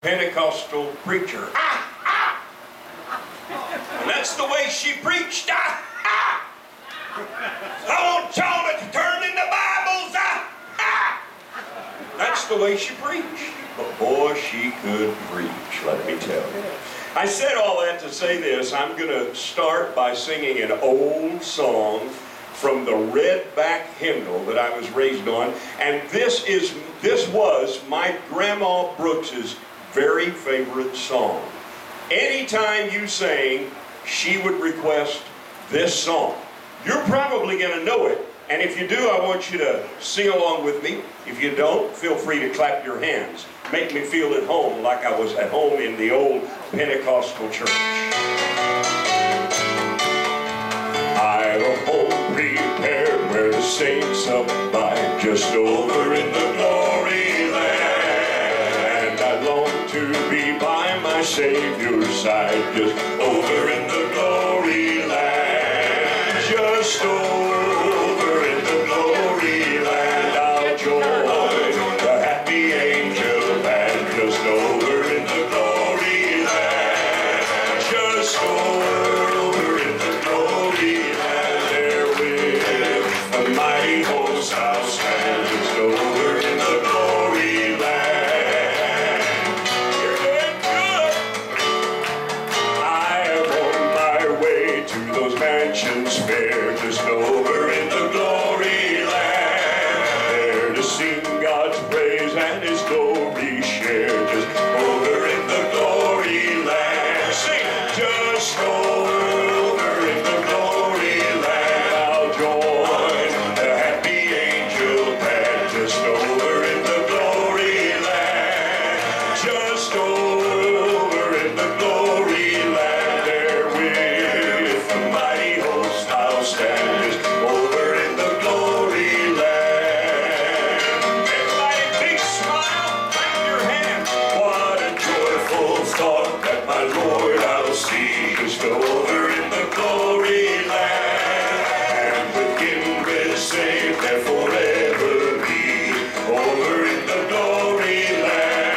Pentecostal preacher. And that's the way she preached. I want y'all to turn in the Bibles. That's the way she preached. But boy, she could preach, let me tell you. I said all that to say this. I'm going to start by singing an old song from the Redback hymnal that I was raised on. And this was my Grandma Brooks's very favorite song. Anytime you sang, she would request this song. You're probably going to know it, and if you do, I want you to sing along with me. If you don't, feel free to clap your hands. Make me feel at home like I was at home in the old Pentecostal church. I've a home prepared where the saints abide, just over in the glory land. I long to be by my Savior's side, just over in the glory land. Just over in the glory land, I'll join the happy angel band. Just over in the glory land. Just over in the glory land. There with the mighty host I'll stand. Just over in the glory land. You're doing good. I am on my way to those mansions fair, just over in the glory land. There to sing God's praise and His glory share, just over in the glory land. Sing, just over in the glory land. I'll join the happy angel band, just over in the glory land. Just over in the glory land. There with the mighty host I'll stand, just over in the glory land. Everybody, big smile, clap your hands. What a joyful thought that my Lord I'll see, just over in the glory land. And with Him we're saved and forever be, over in the glory land.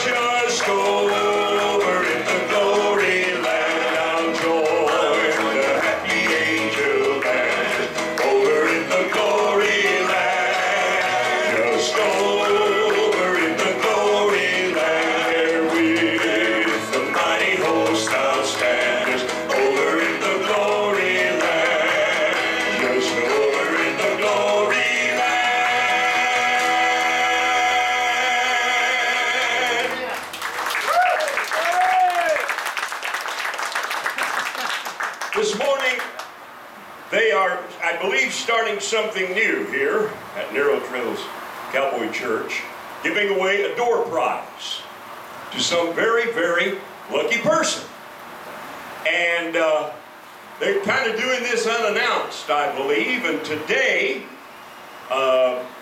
Just over in the glory land. I'll join the happy angel band, over in the glory land. Just over in the glory land. There with the mighty host I'll stand, just over in the glory land. Just over in the glory land. This morning, they are, I believe, starting something new here at Narrow Trails Cowboy Church, giving away a door prize to some very, very lucky person. And they're kind of doing this unannounced, I believe. And today,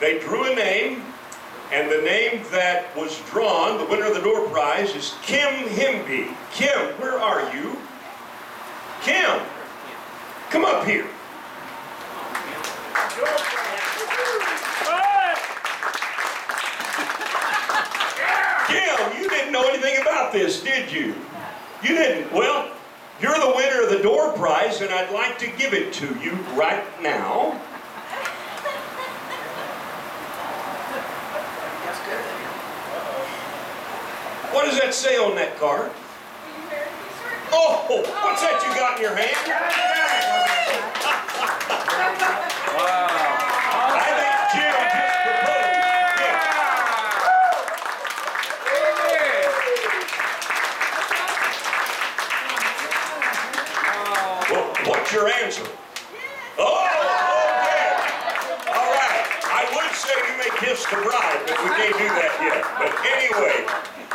they drew a name, and the name that was drawn, the winner of the door prize, is Kim Himby. Kim, where are you? Kim, come up here. Kim, you didn't know anything about this, did you? You didn't. Well, you're the winner of the door prize, and I'd like to give it to you right now. What does that say on that card? Oh, what's that you got in your hand? Wow. I think Jim just proposed. Yeah. Well, what's your answer? Oh, okay. All right. I would say you may kiss the bride, but we can't do that yet. But anyway,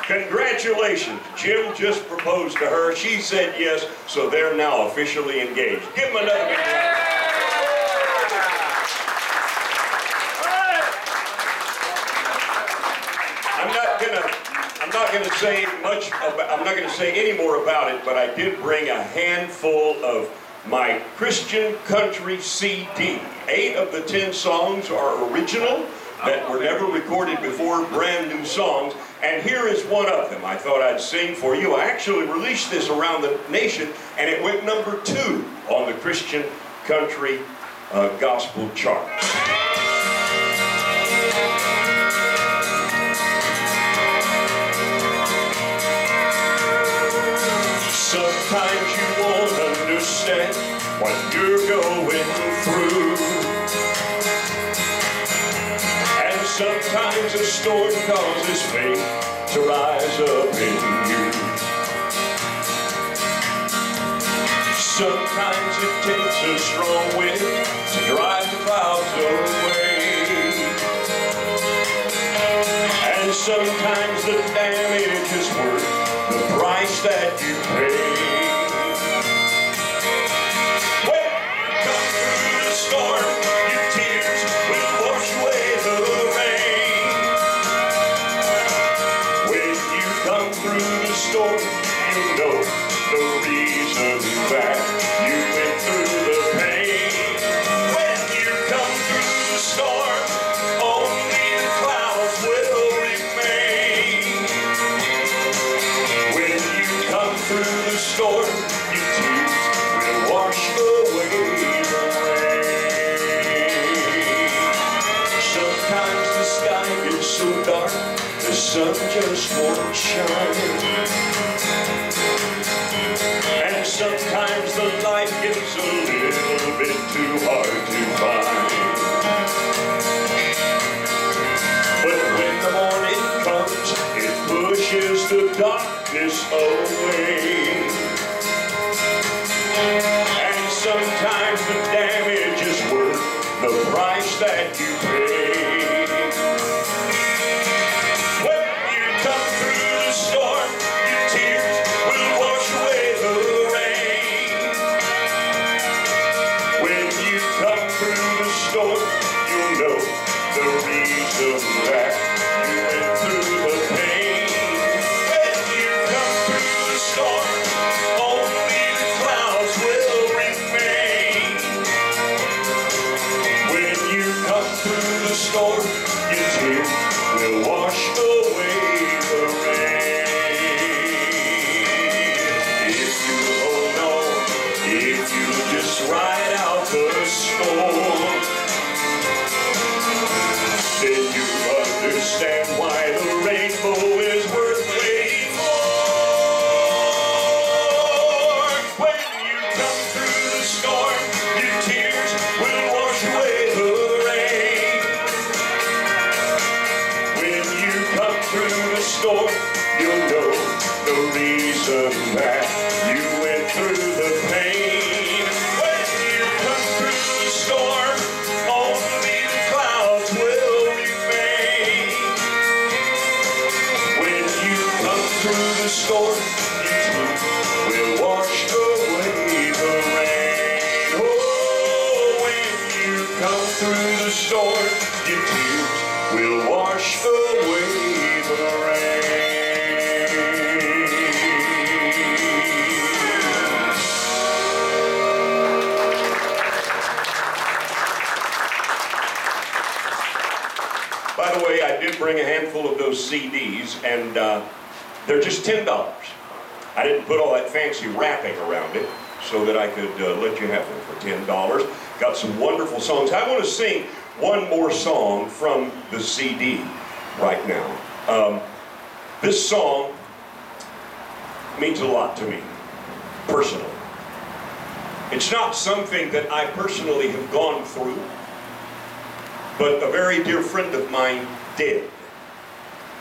congratulations. Jim just proposed to her. She said yes, so they're now officially engaged. Give them another big round. I'm not gonna say any more about it, but I did bring a handful of my Christian country CD. 8 of the 10 songs are original. that were never recorded before, brand new songs, and here is one of them I thought I'd sing for you. I actually released this around the nation, and it went number 2 on the Christian country gospel charts. Sometimes you won't understand what you're going through, and sometimes a storm causes faith to rise up in you. Sometimes it takes a strong wind to drive the clouds away, and sometimes the damage is worth the price that you pay. When you come through the storm, your tears will wash away the rain. When you come through the storm, you know the reason that you went through the pain. When you come through the storm, only the clouds will remain. When you come through the storm, your tears will wash away the rain. Sometimes the sky gets so dark, the sun just won't shine. And sometimes the light gets a little bit too hard to find. But when the morning comes, it pushes the darkness away. And sometimes the damage is worth the price that you pay. When you come through the storm, your tears will wash away the rain. When you come through the storm, you'll know the reason that you went through the pain. When you come through the storm, only the clouds will remain. When you come through the storm, your tears will wash away the rain. If you hold on, if you just ride out the storm, then you understand why the rainbow is worth waiting for. When you come through the storm, your tears will wash away the rain. When you come through the storm, you'll know the reason that you went through the pain. When you come through the storm, only the clouds will remain. When you come through the storm, your tears will wash away the rain. Oh, when you come through the storm, your tears will wash away the rain. By the way, I did bring a handful of those CDs, and they're just $10. I didn't put all that fancy wrapping around it so that I could let you have them for $10. Got some wonderful songs. I want to sing one more song from the CD right now. This song means a lot to me, personally. It's not something that I personally have gone through, but a very dear friend of mine did.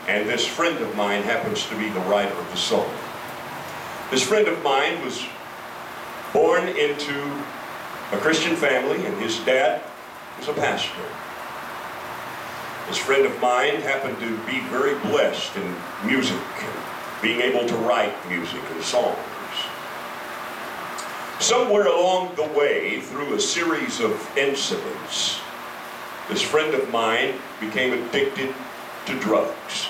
And this friend of mine happens to be the writer of the song. This friend of mine was born into a Christian family, and his dad was a pastor. This friend of mine happened to be very blessed in music, and being able to write music and songs. Somewhere along the way, through a series of incidents, this friend of mine became addicted to drugs,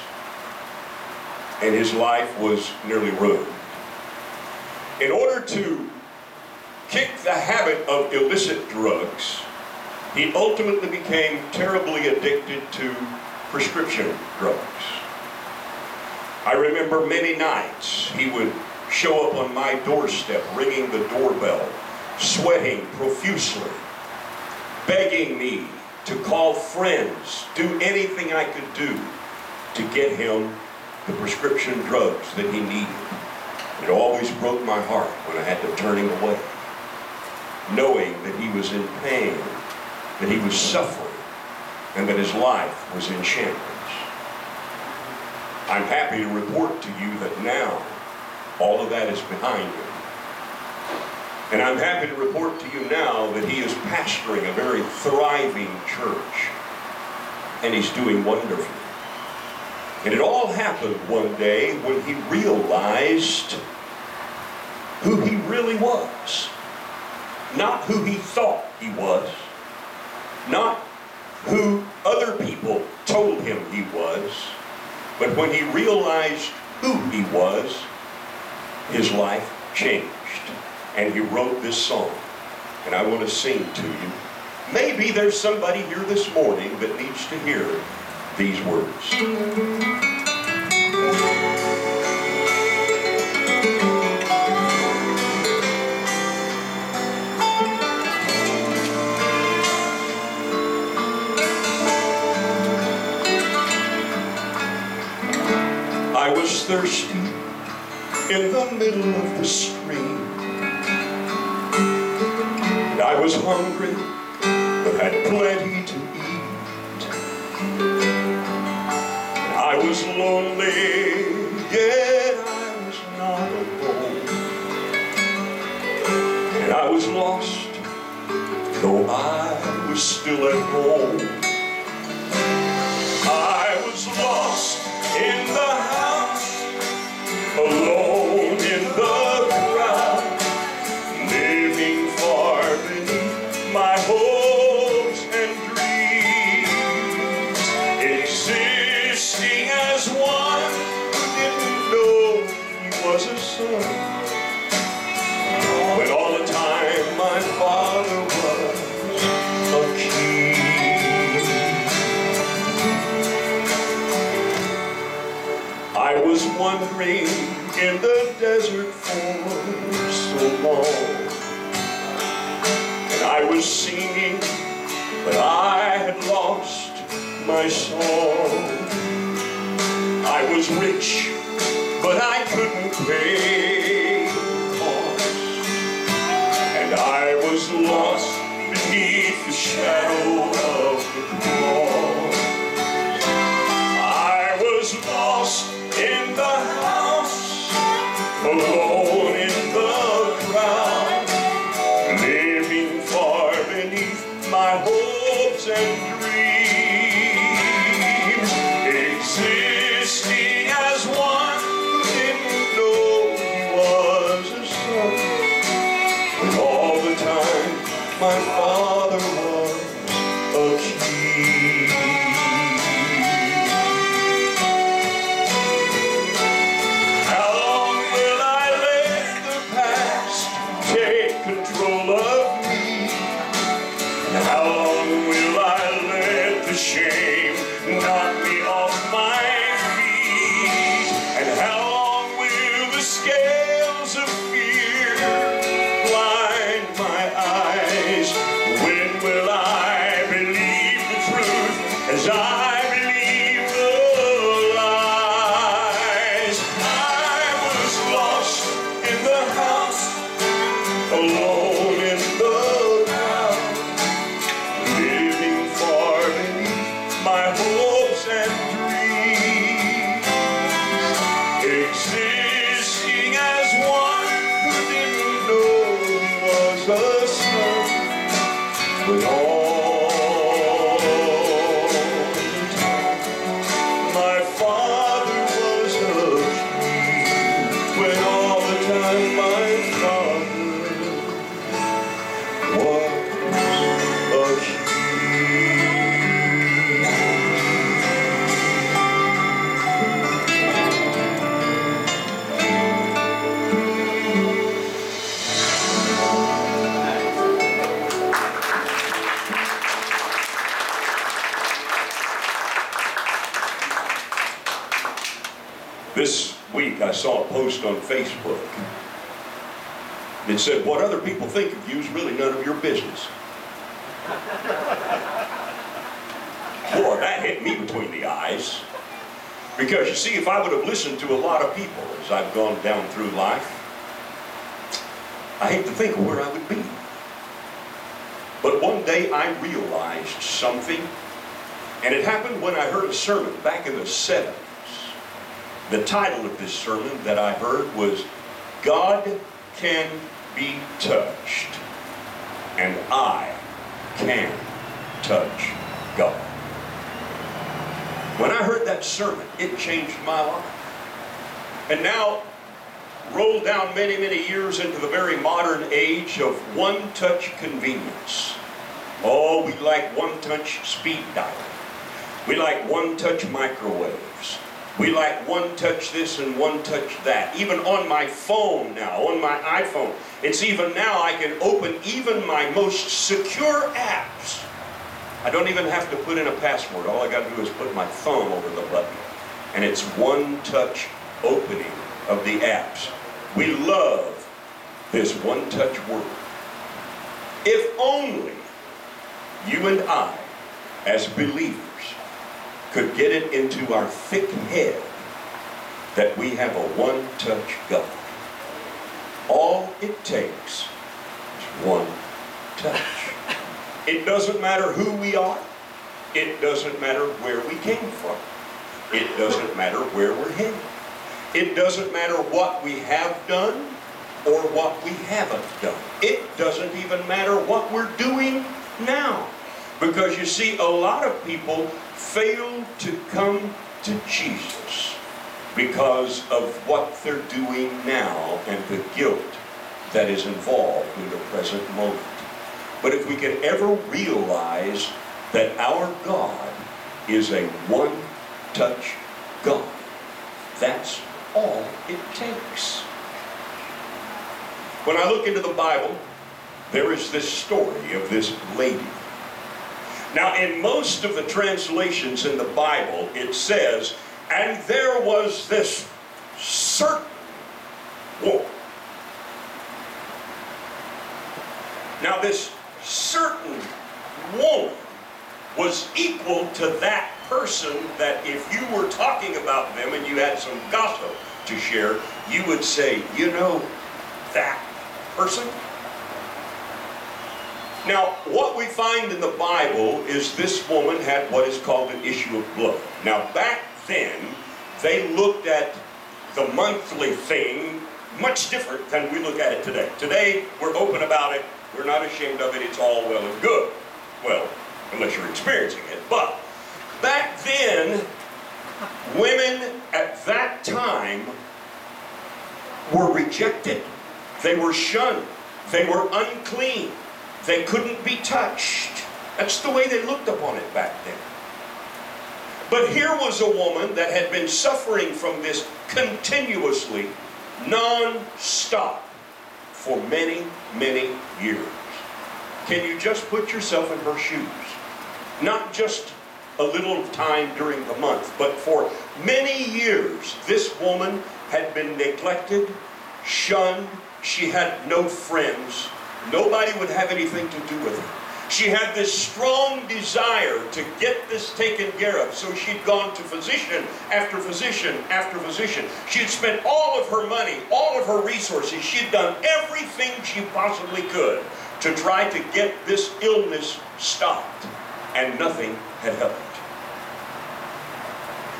and his life was nearly ruined. In order to kick the habit of illicit drugs, he ultimately became terribly addicted to prescription drugs. I remember many nights he would show up on my doorstep, ringing the doorbell, sweating profusely, begging me to call friends, do anything I could do to get him the prescription drugs that he needed. It always broke my heart when I had to turn him away, knowing that he was in pain, that he was suffering, and that his life was in shambles. I'm happy to report to you that now all of that is behind him. And I'm happy to report to you now that he is pastoring a very thriving church, and he's doing wonderfully. And it all happened one day when he realized who he really was. Not who he thought he was, not who other people told him he was, but when he realized who he was, his life changed. And he wrote this song, and I want to sing to you. Maybe there's somebody here this morning that needs to hear these words. I was thirsty in the middle of the stream, and I was hungry but had plenty to eat. And I was lonely, yet I was not alone. And I was lost, though I was still at home. I was lost in the house, alone in the crowd, living far beneath my hopes and dreams, existing as one who didn't know he was a son, when all the time my father was a king. I was wandering in the desert for so long, and I was singing, but I had lost my song. I was rich, but I couldn't pay the cost, and I was lost beneath the shadow of the cross. I was lost in the house, alone in the crowd, living far beneath my hopes and dreams, existing as one who didn't know he was a son, when all the time my father was a king. How long will I live saw a post on Facebook. It said, what other people think of you is really none of your business. Boy, that hit me between the eyes. Because you see, if I would have listened to a lot of people as I've gone down through life, I hate to think of where I would be. But one day I realized something, and it happened when I heard a sermon back in the 70s. The title of this sermon that I heard was, God Can Be Touched, and I Can Touch God. When I heard that sermon, it changed my life. And now, roll down many, many years into the very modern age of one-touch convenience. Oh, we like one-touch speed dial. We like one-touch microwaves. We like one-touch this and one-touch that. Even on my phone now, on my iPhone, it's even now I can open even my most secure apps. I don't even have to put in a password. All I got to do is put my thumb over the button. And it's one-touch opening of the apps. We love this one-touch world. If only you and I, as believers, could get it into our thick head that we have a one-touch God. All it takes is one touch. It doesn't matter who we are. It doesn't matter where we came from. It doesn't matter where we're headed. It doesn't matter what we have done or what we haven't done. It doesn't even matter what we're doing now. Because you see, a lot of people fail to come to Jesus because of what they're doing now and the guilt that is involved in the present moment. But if we can ever realize that our God is a one-touch God, that's all it takes. When I look into the Bible, there is this story of this lady. Now, in most of the translations in the Bible, it says, and there was this certain woman. Now, this certain woman was equal to that person that if you were talking about them and you had some gossip to share, you would say, you know, that person? Now, what we find in the Bible is this woman had what is called an issue of blood. Now, back then, they looked at the monthly thing much different than we look at it today. Today, we're open about it. We're not ashamed of it. It's all well and good. Well, unless you're experiencing it. But back then, women at that time were rejected. They were shunned. They were unclean. They couldn't be touched. That's the way they looked upon it back then. But here was a woman that had been suffering from this continuously, non-stop, for many, many years. Can you just put yourself in her shoes? Not just a little time during the month, but for many years, this woman had been neglected, shunned. She had no friends. Nobody would have anything to do with her. She had this strong desire to get this taken care of, so she'd gone to physician after physician after physician. She'd spent all of her money, all of her resources. She'd done everything she possibly could to try to get this illness stopped, and nothing had helped.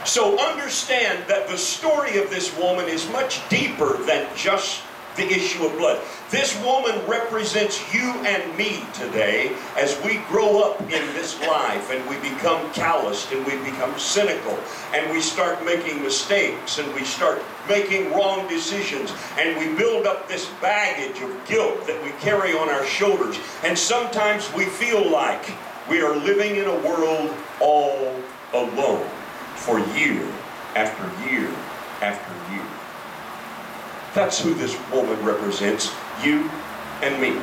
So understand that the story of this woman is much deeper than just the issue of blood. This woman represents you and me today as we grow up in this life and we become calloused and we become cynical and we start making mistakes and we start making wrong decisions and we build up this baggage of guilt that we carry on our shoulders, and sometimes we feel like we are living in a world all alone for year after year after year. That's who this woman represents, you and me.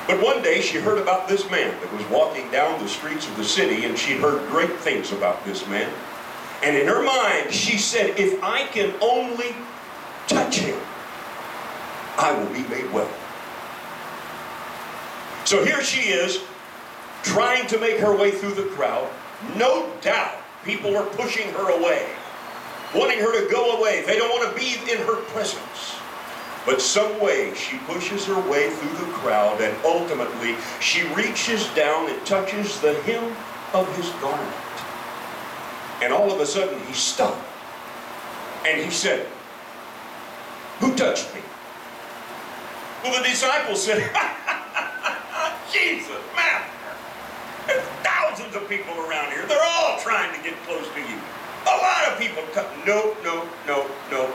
But one day she heard about this man that was walking down the streets of the city, and she heard great things about this man. And in her mind, she said, if I can only touch him, I will be made well. So here she is, trying to make her way through the crowd. No doubt people are pushing her away, wanting her to go away. They don't want to be in her presence. But some way she pushes her way through the crowd, and ultimately she reaches down and touches the hem of his garment. And all of a sudden he stopped. And he said, "Who touched me?" Well, the disciples said, "Jesus, Master, there's thousands of people around here. They're all trying to get close to you. A lot of people touch." No, no, no, no.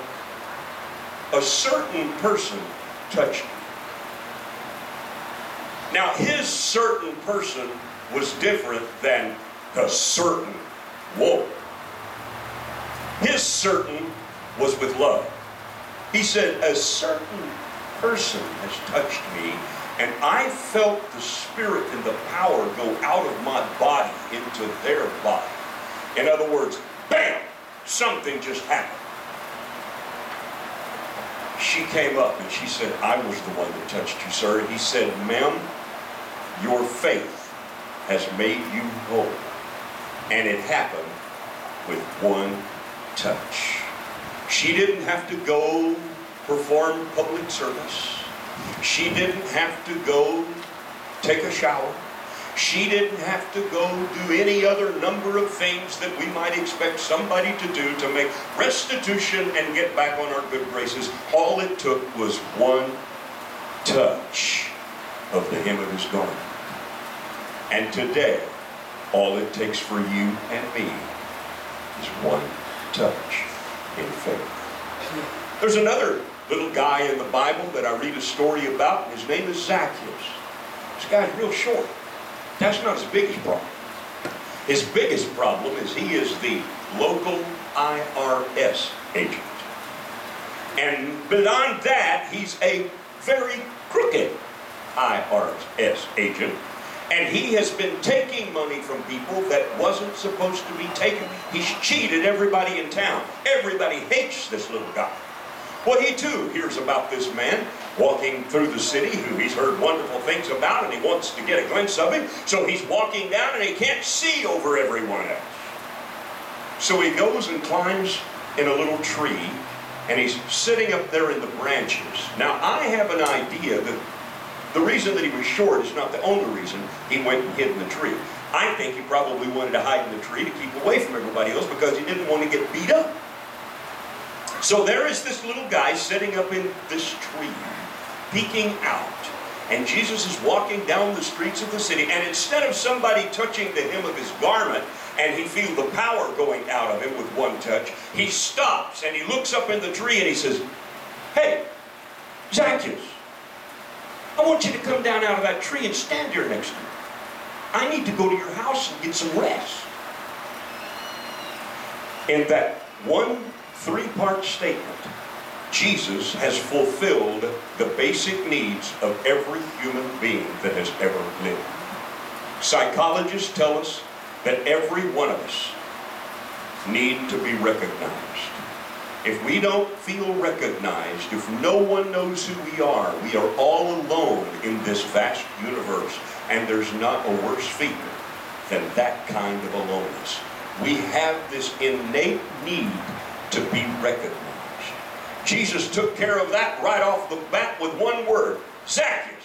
A certain person touched me. Now, his certain person was different than a certain woman. His certain was with love. He said, "A certain person has touched me, and I felt the Spirit and the power go out of my body into their body." In other words, bam, something just happened. She came up and she said, "I was the one that touched you, sir." He said, "Ma'am, your faith has made you whole." And it happened with one touch. She didn't have to go perform public service. She didn't have to go take a shower. She didn't have to go do any other number of things that we might expect somebody to do to make restitution and get back on our good graces. All it took was one touch of the hem of his garment. And today, all it takes for you and me is one touch in faith. There's another little guy in the Bible that I read a story about. His name is Zacchaeus. This guy's real short. That's not his biggest problem. His biggest problem is he is the local IRS agent. And beyond that, he's a very crooked IRS agent. And he has been taking money from people that wasn't supposed to be taken. He's cheated everybody in town. Everybody hates this little guy. Well, he too hears about this man walking through the city who he's heard wonderful things about, and he wants to get a glimpse of him. So he's walking down and he can't see over everyone else. So he goes and climbs in a little tree, and he's sitting up there in the branches. Now, I have an idea that the reason that he was short is not the only reason he went and hid in the tree. I think he probably wanted to hide in the tree to keep away from everybody else because he didn't want to get beat up. So there is this little guy sitting up in this tree, peeking out. And Jesus is walking down the streets of the city, and instead of somebody touching the hem of his garment, and he feels the power going out of him with one touch, he stops and he looks up in the tree and he says, "Hey, Zacchaeus, I want you to come down out of that tree and stand here next to me. I need to go to your house and get some rest." In that one three-part statement, Jesus has fulfilled the basic needs of every human being that has ever lived. Psychologists tell us that every one of us need to be recognized. If we don't feel recognized, if no one knows who we are all alone in this vast universe, and there's not a worse feeling than that kind of aloneness. We have this innate need to be recognized. Jesus took care of that right off the bat with one word: Zacchaeus.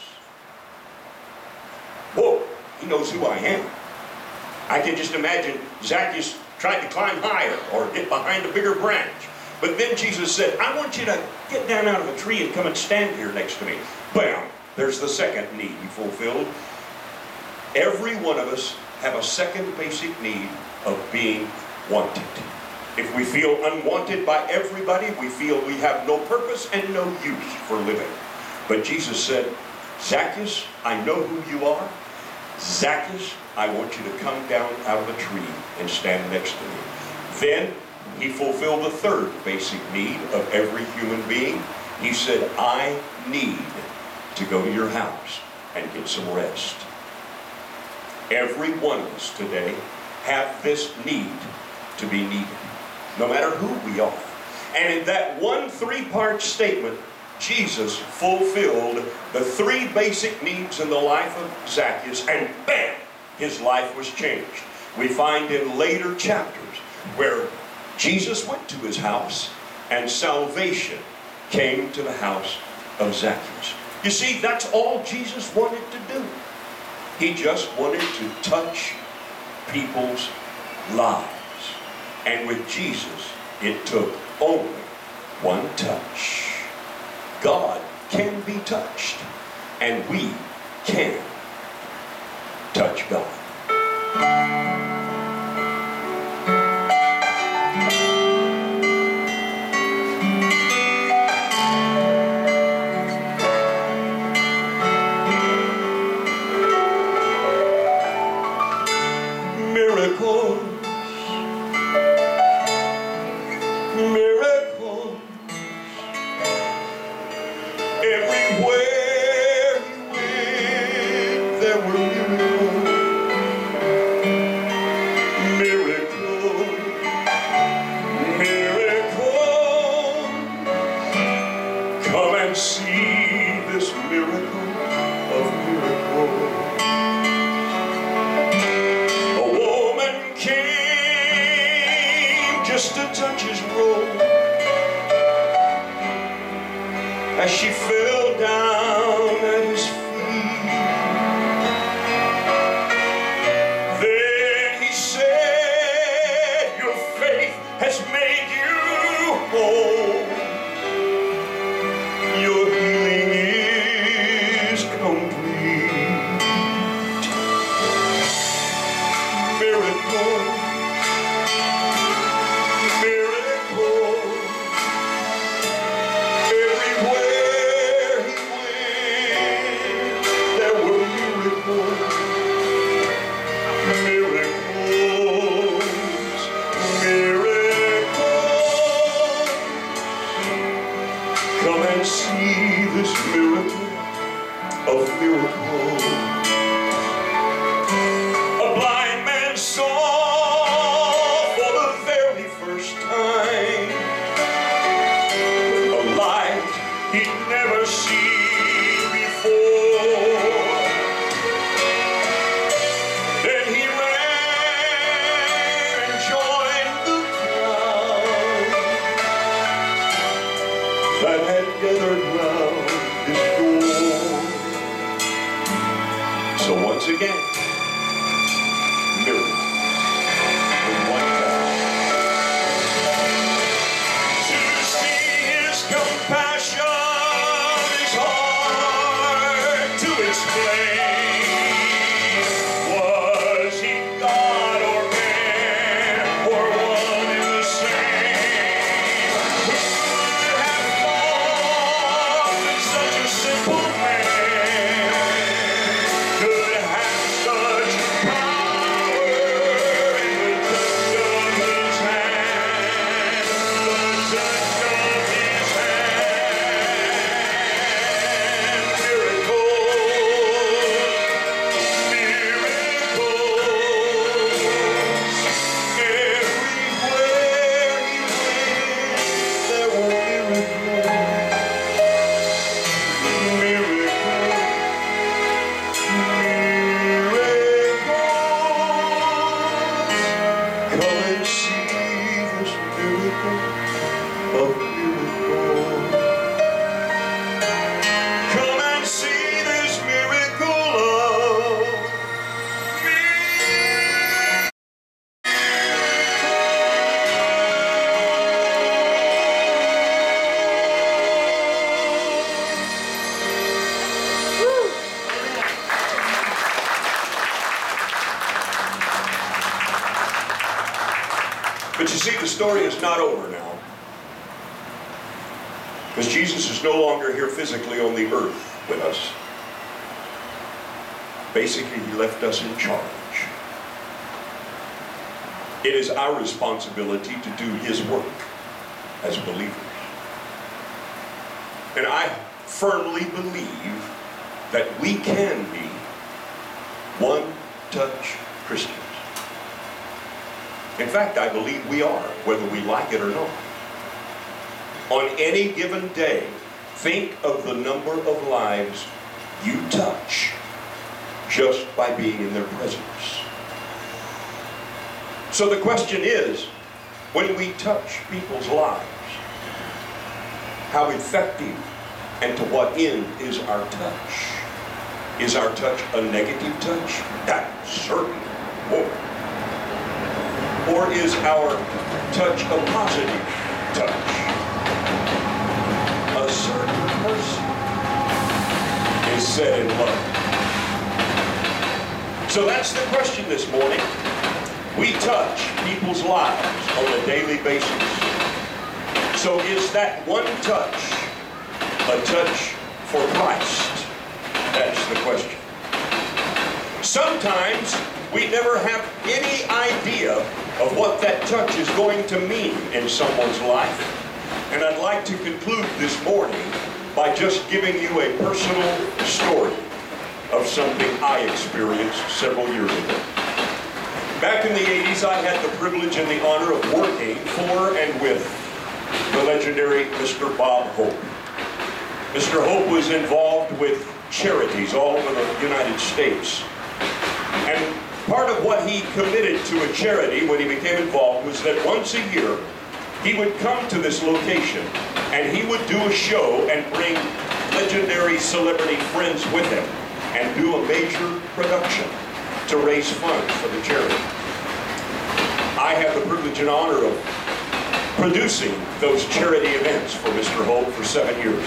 Whoa, he knows who I am. I can just imagine Zacchaeus tried to climb higher or get behind a bigger branch. But then Jesus said, "I want you to get down out of the tree and come and stand here next to me." Bam! There's the second need he fulfilled. Every one of us have a second basic need of being wanted. If we feel unwanted by everybody, we feel we have no purpose and no use for living. But Jesus said, "Zacchaeus, I know who you are. Zacchaeus, I want you to come down out of the tree and stand next to me." Then he fulfilled the third basic need of every human being. He said, "I need to go to your house and get some rest." Every one of us today have this need to be needed, no matter who we are. And in that one three-part statement, Jesus fulfilled the three basic needs in the life of Zacchaeus, and bam, his life was changed. We find in later chapters where Jesus went to his house and salvation came to the house of Zacchaeus. You see, that's all Jesus wanted to do. He just wanted to touch people's lives. And with Jesus, it took only one touch. God can be touched, and we can touch God. Miracles, miracles, everywhere he went, there were miracles, miracles, miracles. Come and see this miracle of miracles. Just to touch his robe, as she fell down at his feet. Then he said, your faith has made you whole. Your healing is complete. Miracle. Come and see this miracle of miracles. A blind man saw for the very first time a light he'd never seen before. Then he ran and joined the crowd that had gathered round his door. So once again, miracles with one touch. To see his compassion is hard to explain. Was he God or man, or one and the same? Who would have thought that such a simple man could have such power in the touch of his hand? The touch of his hand. Miracles, miracles. Everywhere he went, there were miracles. Miracles, miracles. Come and see this miracle of miracles. Come and see this miracle of miracles. But you see, the story is not over now. Because Jesus is no longer here physically on the earth with us. Basically, he left us in charge. It is our responsibility to do his work as believers. And I firmly believe that we can be one-touch Christians. In fact, I believe we are, whether we like it or not. On any given day, think of the number of lives you touch just by being in their presence. So the question is, when we touch people's lives, how effective and to what end is our touch? Is our touch a negative touch? That certainly won't. Or is our touch a positive touch? A certain person is set in love. So that's the question this morning. We touch people's lives on a daily basis. So is that one touch a touch for Christ? That's the question. Sometimes we never have any idea of what that touch is going to mean in someone's life. And I'd like to conclude this morning by just giving you a personal story of something I experienced several years ago. Back in the 80s, I had the privilege and the honor of working for and with the legendary Mr. Bob Hope. Mr. Hope was involved with charities all over the United States. And part of what he committed to a charity when he became involved was that once a year, he would come to this location and he would do a show and bring legendary celebrity friends with him and do a major production to raise funds for the charity. I had the privilege and honor of producing those charity events for Mr. Hope for 7 years.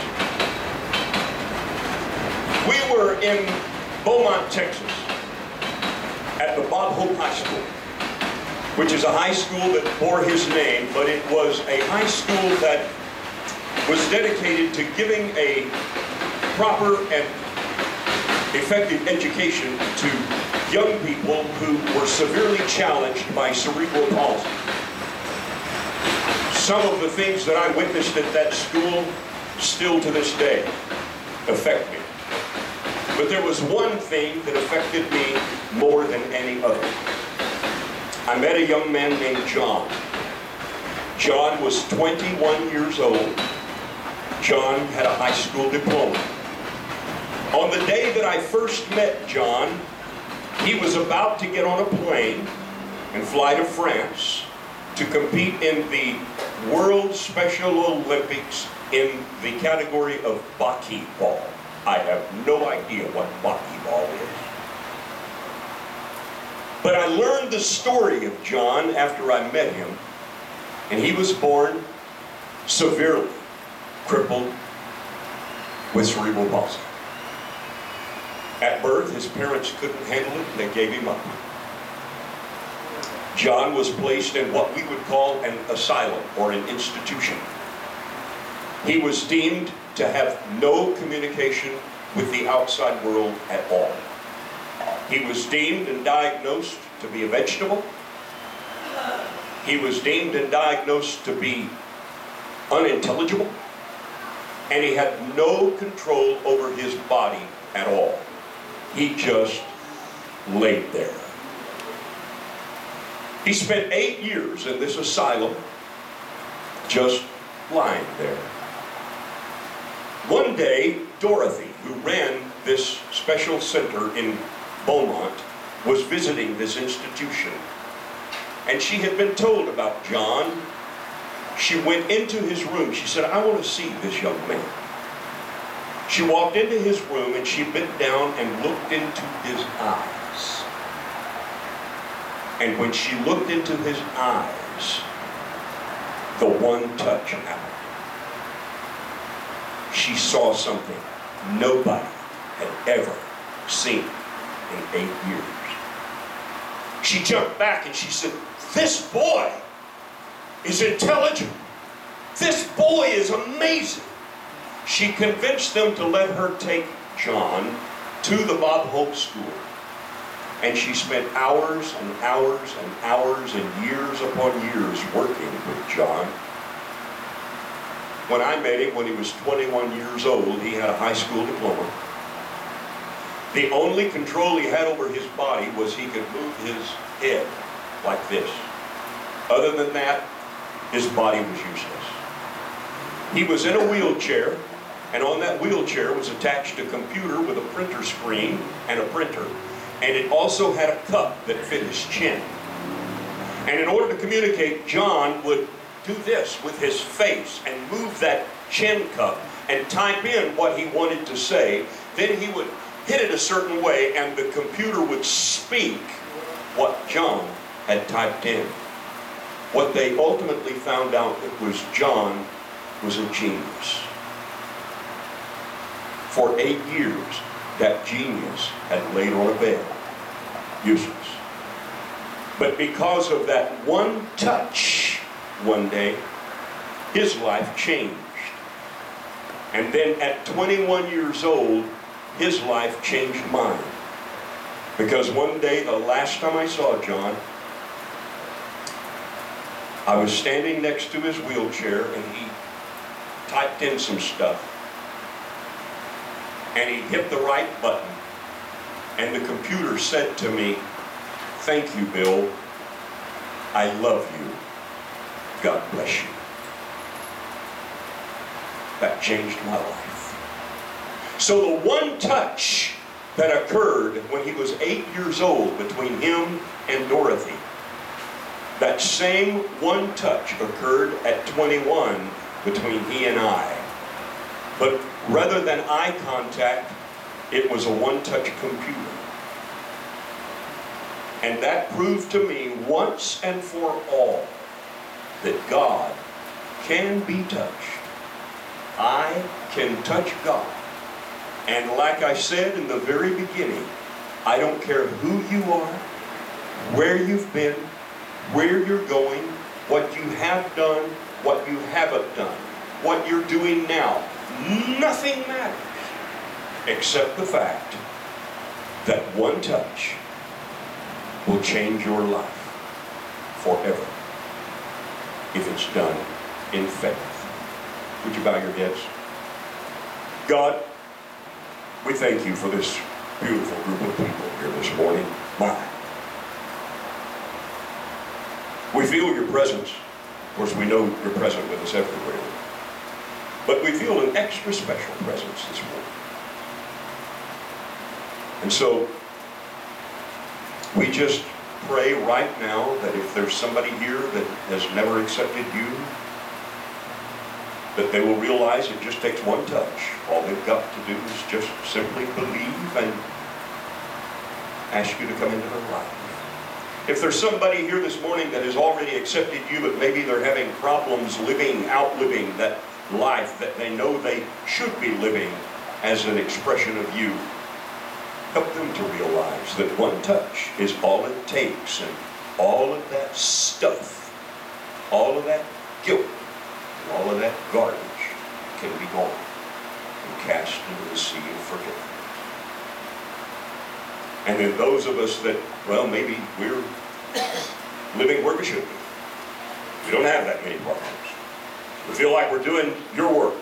We were in Beaumont, Texas, at the Bob Hope High School, which is a high school that bore his name, but it was a high school that was dedicated to giving a proper and effective education to young people who were severely challenged by cerebral palsy. Some of the things that I witnessed at that school still to this day affect me. But there was one thing that affected me more than any other. I met a young man named John. John was 21 years old. John had a high school diploma. On the day that I first met John, he was about to get on a plane and fly to France to compete in the World Special Olympics in the category of buckyball. I have no idea what buckyball is. But I learned the story of John after I met him, and he was born severely crippled with cerebral palsy. At birth, his parents couldn't handle it, and they gave him up. John was placed in what we would call an asylum or an institution. He was deemed to have no communication with the outside world at all. He was deemed and diagnosed to be a vegetable. He was deemed and diagnosed to be unintelligible. And he had no control over his body at all. He just laid there. He spent 8 years in this asylum just lying there. One day, Dorothy, who ran this special center in Beaumont, was visiting this institution. And she had been told about John. She went into his room. She said, "I want to see this young man." She walked into his room and she bent down and looked into his eyes. And when she looked into his eyes, the one touch happened. She saw something nobody had ever seen in 8 years. She jumped back and she said, "This boy is intelligent. This boy is amazing." She convinced them to let her take John to the Bob Hope School. And she spent hours and hours and hours and years upon years working with John. When I met him when he was 21 years old, he had a high school diploma. The only control he had over his body was he could move his head like this. Other than that, his body was useless. He was in a wheelchair, and on that wheelchair was attached a computer with a printer screen and a printer. And it also had a cup that fit his chin. And in order to communicate, John would do this with his face and move that chin cup and type in what he wanted to say. Then he would hit it a certain way and the computer would speak what John had typed in. What they ultimately found out was John was a genius. For 8 years, that genius had laid on a bed, useless. But because of that one touch, one day, his life changed. And then at 21 years old, his life changed mine. Because one day, the last time I saw John, I was standing next to his wheelchair and he typed in some stuff. And he hit the right button. And the computer said to me, "Thank you, Bill. I love you. God bless you." That changed my life. So the one touch that occurred when he was 8 years old between him and Dorothy, that same one touch occurred at 21 between he and I. But rather than eye contact, it was a one-touch computer. And that proved to me once and for all that God can be touched. I can touch God. And like I said in the very beginning, I don't care who you are, where you've been, where you're going, what you have done, what you haven't done, what you're doing now. Nothing matters except the fact that one touch will change your life forever if it's done in faith. Would you bow your heads? God, we thank you for this beautiful group of people here this morning. My. We feel your presence. Of course, we know you're present with us everywhere. But we feel an extra special presence this morning. And so, we just pray right now that if there's somebody here that has never accepted you, that they will realize it just takes one touch. All they've got to do is just simply believe and ask you to come into their life. If there's somebody here this morning that has already accepted you, but maybe they're having problems outliving that life that they know they should be living as an expression of you, help them to realize that one touch is all it takes, and all of that stuff, all of that guilt, and all of that garbage can be gone and cast into the sea of forgiveness. And then those of us that, well, maybe we're living where we should be. We don't have that many problems. We feel like we're doing your work.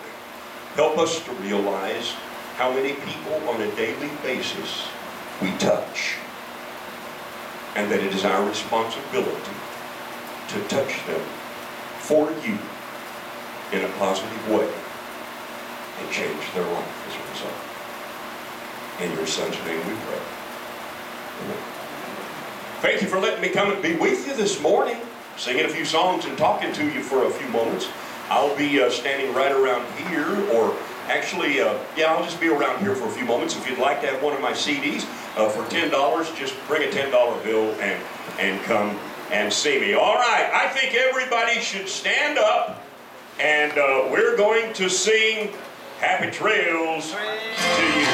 Help us to realize how many people on a daily basis we touch, and that it is our responsibility to touch them for you in a positive way and change their life as a result. In your Son's name we pray. Amen. Thank you for letting me come and be with you this morning, singing a few songs and talking to you for a few moments. I'll be standing right around here, or actually, yeah, I'll just be around here for a few moments. If you'd like to have one of my CDs for $10, just bring a $10 bill and come and see me. All right, I think everybody should stand up, and we're going to sing Happy Trails to You.